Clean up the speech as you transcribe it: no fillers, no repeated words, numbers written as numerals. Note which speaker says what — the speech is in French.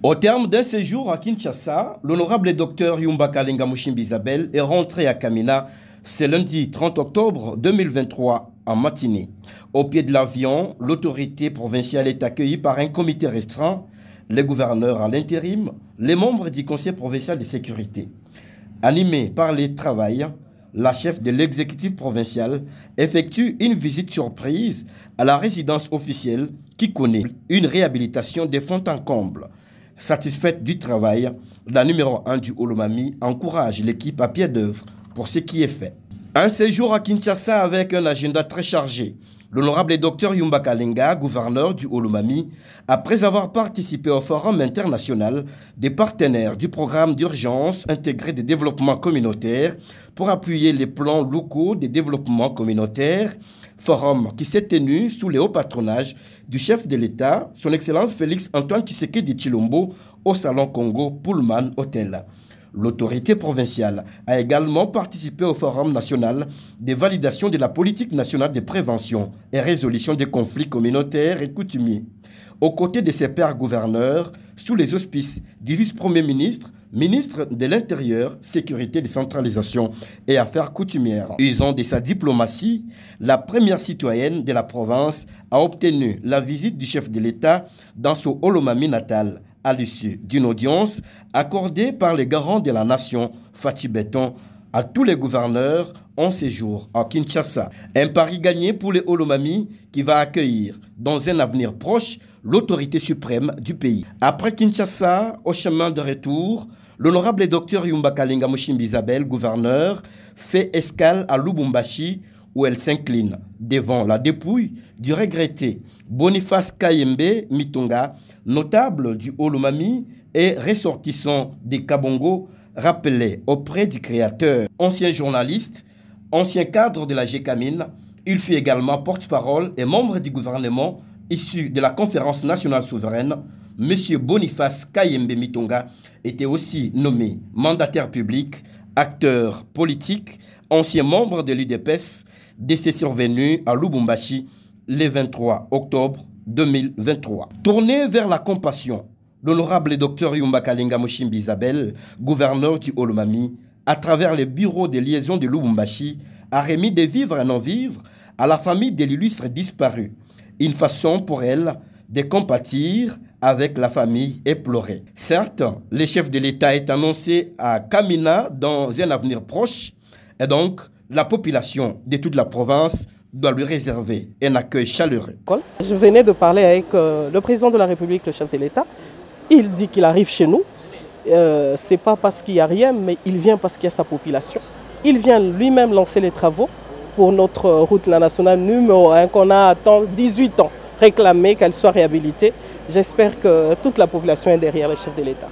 Speaker 1: Au terme d'un séjour à Kinshasa, l'honorable docteur Yumba Kalenga Mushimbi Isabelle est rentré à Kamina ce lundi 30 octobre 2023 en matinée. Au pied de l'avion, l'autorité provinciale est accueillie par un comité restreint, les gouverneurs à l'intérim, les membres du conseil provincial de sécurité. Animée par les travailleurs, la chef de l'exécutif provincial effectue une visite surprise à la résidence officielle qui connaît une réhabilitation de fond en comble. Satisfaite du travail, la numéro 1 du Olomami encourage l'équipe à pied d'œuvre pour ce qui est fait. Un séjour à Kinshasa avec un agenda très chargé. L'honorable docteur Yumba Kalenga, gouverneur du Olomami, après avoir participé au forum international des partenaires du programme d'urgence intégré de développement communautaire pour appuyer les plans locaux de développement communautaire, forum qui s'est tenu sous le haut patronage du chef de l'État, son Excellence Félix Antoine Tshisekedi Tshilombo, au Salon Congo Pullman Hotel. L'autorité provinciale a également participé au Forum national de validation de la politique nationale de prévention et résolution des conflits communautaires et coutumiers. Aux côtés de ses pairs gouverneurs, sous les auspices du vice-premier ministre, ministre de l'Intérieur, Sécurité, Décentralisation et Affaires coutumières. Usant de sa diplomatie, la première citoyenne de la province a obtenu la visite du chef de l'État dans son Olomami natal, à l'issue d'une audience accordée par les garants de la nation, Fatih Beton, à tous les gouverneurs en séjour à Kinshasa. Un pari gagné pour les Olomami qui va accueillir dans un avenir proche l'autorité suprême du pays. Après Kinshasa, au chemin de retour, l'honorable docteur Yumba Kalenga Mushimbi Isabelle, gouverneur, fait escale à Lubumbashi où elle s'incline devant la dépouille du regretté Boniface Kayembe Mitonga, notable du Olomami et ressortissant des Kabongo, rappelé auprès du créateur. Ancien journaliste, ancien cadre de la GECAMINE, il fut également porte-parole et membre du gouvernement issu de la conférence nationale souveraine. M. Boniface Kayembe Mitonga était aussi nommé mandataire public, acteur politique, ancien membre de l'UDPS, décès survenu à Lubumbashi le 23 octobre 2023. Tourné vers la compassion, l'honorable docteur Yumba Kalenga Mushimbi Isabelle, gouverneur du Olomami, à travers le bureau de liaison de Lubumbashi, a remis des vivres et non-vivres à la famille de l'illustre disparu. Une façon pour elle de compatir avec la famille éplorée. Certes, le chef de l'État est annoncé à Kamina dans un avenir proche, et donc la population de toute la province doit lui réserver un accueil chaleureux.
Speaker 2: Je venais de parler avec le président de la République, le chef de l'État. Il dit qu'il arrive chez nous. Ce n'est pas parce qu'il n'y a rien, mais il vient parce qu'il y a sa population. Il vient lui-même lancer les travaux pour notre route nationale numéro 1 qu'on a attendu 18 ans réclamé qu'elle soit réhabilitée. J'espère que toute la population est derrière le chef de l'État.